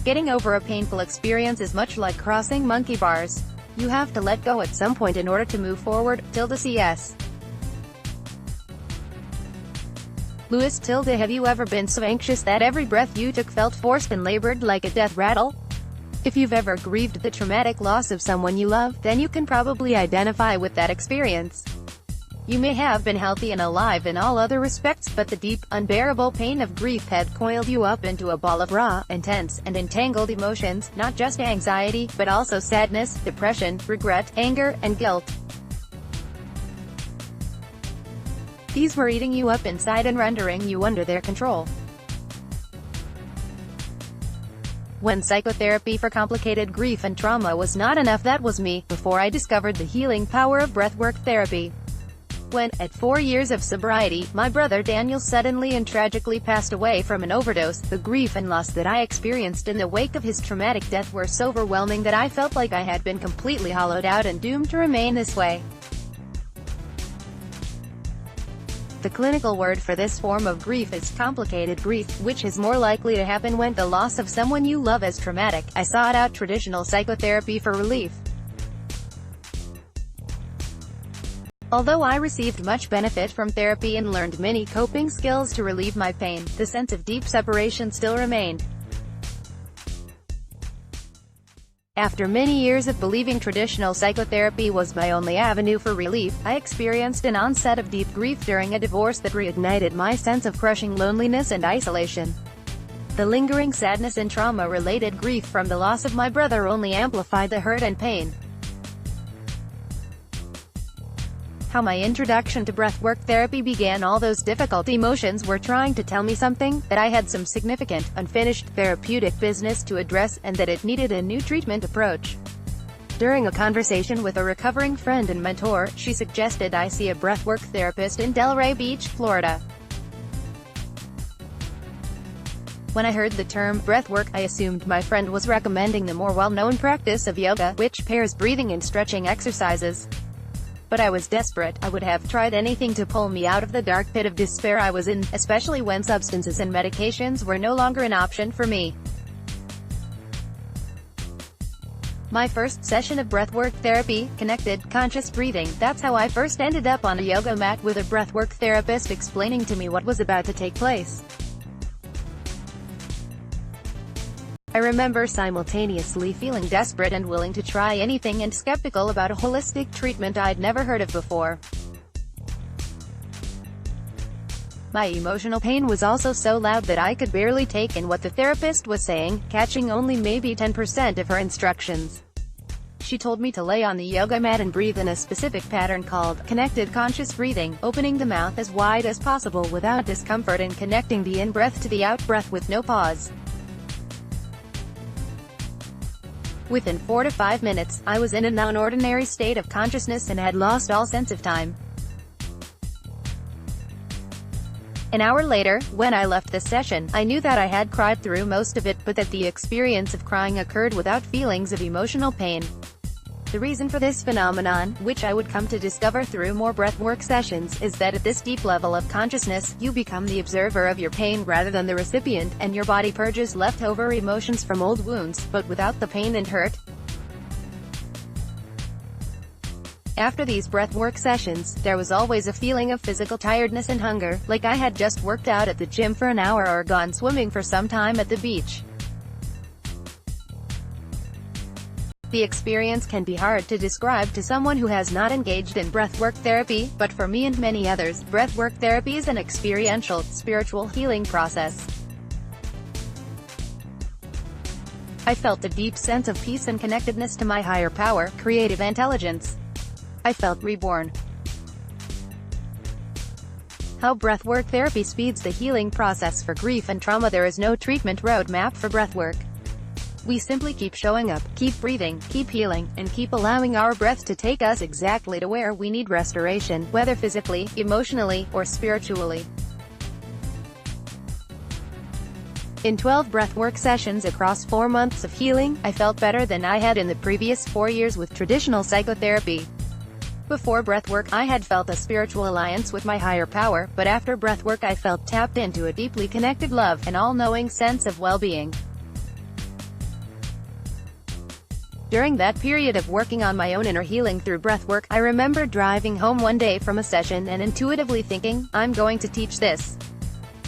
Getting over a painful experience is much like crossing monkey bars. You have to let go at some point in order to move forward. CS. Lewis. Have you ever been so anxious that every breath you took felt forced and labored like a death rattle? If you've ever grieved the traumatic loss of someone you love, then you can probably identify with that experience. You may have been healthy and alive in all other respects, but the deep, unbearable pain of grief had coiled you up into a ball of raw, intense, and entangled emotions, not just anxiety, but also sadness, depression, regret, anger, and guilt. These were eating you up inside and rendering you under their control. When psychotherapy for complicated grief and trauma was not enough, that was me, before I discovered the healing power of breathwork therapy. When, at 4 years of sobriety, my brother Daniel suddenly and tragically passed away from an overdose, the grief and loss that I experienced in the wake of his traumatic death were so overwhelming that I felt like I had been completely hollowed out and doomed to remain this way. The clinical word for this form of grief is complicated grief, which is more likely to happen when the loss of someone you love is traumatic. I sought out traditional psychotherapy for relief. Although I received much benefit from therapy and learned many coping skills to relieve my pain, the sense of deep separation still remained. After many years of believing traditional psychotherapy was my only avenue for relief, I experienced an onset of deep grief during a divorce that reignited my sense of crushing loneliness and isolation. The lingering sadness and trauma-related grief from the loss of my brother only amplified the hurt and pain. How my introduction to breathwork therapy began. All those difficult emotions were trying to tell me something, that I had some significant, unfinished, therapeutic business to address, and that it needed a new treatment approach. During a conversation with a recovering friend and mentor, she suggested I see a breathwork therapist in Delray Beach, Florida. When I heard the term breathwork, I assumed my friend was recommending the more well-known practice of yoga, which pairs breathing and stretching exercises. But I was desperate. I would have tried anything to pull me out of the dark pit of despair I was in, especially when substances and medications were no longer an option for me. My first session of breathwork therapy, connected, conscious breathing. That's how I first ended up on a yoga mat with a breathwork therapist explaining to me what was about to take place. I remember simultaneously feeling desperate and willing to try anything and skeptical about a holistic treatment I'd never heard of before. My emotional pain was also so loud that I could barely take in what the therapist was saying, catching only maybe 10% of her instructions. She told me to lay on the yoga mat and breathe in a specific pattern called connected conscious breathing, opening the mouth as wide as possible without discomfort and connecting the in-breath to the out-breath with no pause. Within 4 to 5 minutes, I was in a non-ordinary state of consciousness and had lost all sense of time. An hour later, when I left the session, I knew that I had cried through most of it, but that the experience of crying occurred without feelings of emotional pain. The reason for this phenomenon, which I would come to discover through more breathwork sessions, is that at this deep level of consciousness, you become the observer of your pain rather than the recipient, and your body purges leftover emotions from old wounds, but without the pain and hurt. After these breathwork sessions, there was always a feeling of physical tiredness and hunger, like I had just worked out at the gym for an hour or gone swimming for some time at the beach. The experience can be hard to describe to someone who has not engaged in breathwork therapy, but for me and many others, breathwork therapy is an experiential, spiritual healing process. I felt a deep sense of peace and connectedness to my higher power, creative intelligence. I felt reborn. How breathwork therapy speeds the healing process for grief and trauma. There is no treatment roadmap for breathwork. We simply keep showing up, keep breathing, keep healing, and keep allowing our breath to take us exactly to where we need restoration, whether physically, emotionally, or spiritually. In 12 breathwork sessions across 4 months of healing, I felt better than I had in the previous 4 years with traditional psychotherapy. Before breathwork, I had felt a spiritual alliance with my higher power, but after breathwork I felt tapped into a deeply connected love, an all-knowing sense of well-being. During that period of working on my own inner healing through breathwork, I remember driving home one day from a session and intuitively thinking, I'm going to teach this.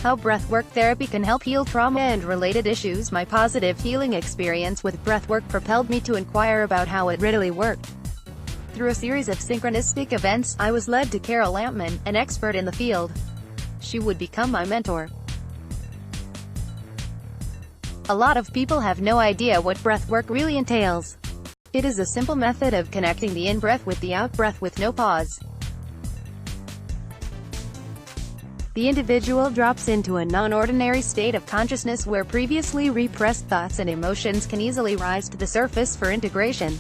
How breathwork therapy can help heal trauma and related issues. My positive healing experience with breathwork propelled me to inquire about how it really worked. Through a series of synchronistic events, I was led to Carol Lampman, an expert in the field. She would become my mentor. A lot of people have no idea what breathwork really entails. It is a simple method of connecting the in-breath with the out-breath with no pause. The individual drops into a non-ordinary state of consciousness where previously repressed thoughts and emotions can easily rise to the surface for integration.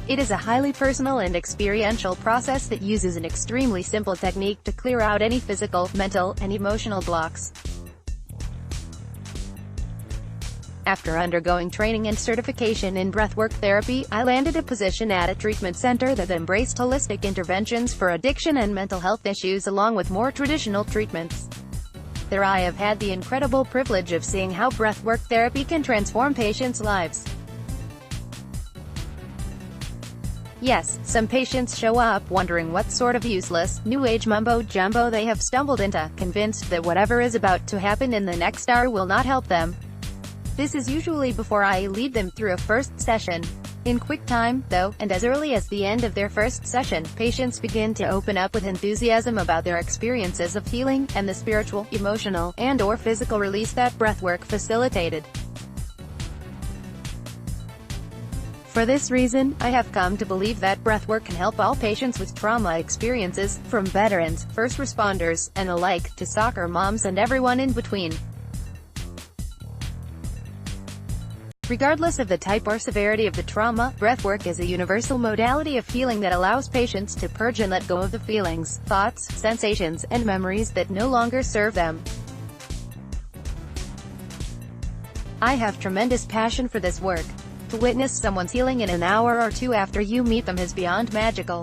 It is a highly personal and experiential process that uses an extremely simple technique to clear out any physical, mental, and emotional blocks. After undergoing training and certification in breathwork therapy, I landed a position at a treatment center that embraced holistic interventions for addiction and mental health issues along with more traditional treatments. There I have had the incredible privilege of seeing how breathwork therapy can transform patients' lives. Yes, some patients show up wondering what sort of useless, new age mumbo-jumbo they have stumbled into, convinced that whatever is about to happen in the next hour will not help them. This is usually before I lead them through a first session. In quick time, though, and as early as the end of their first session, patients begin to open up with enthusiasm about their experiences of healing, and the spiritual, emotional, and/or physical release that breathwork facilitated. For this reason, I have come to believe that breathwork can help all patients with trauma experiences, from veterans, first responders, and alike, to soccer moms and everyone in between. Regardless of the type or severity of the trauma, breathwork is a universal modality of healing that allows patients to purge and let go of the feelings, thoughts, sensations, and memories that no longer serve them. I have tremendous passion for this work. To witness someone's healing in an hour or two after you meet them is beyond magical.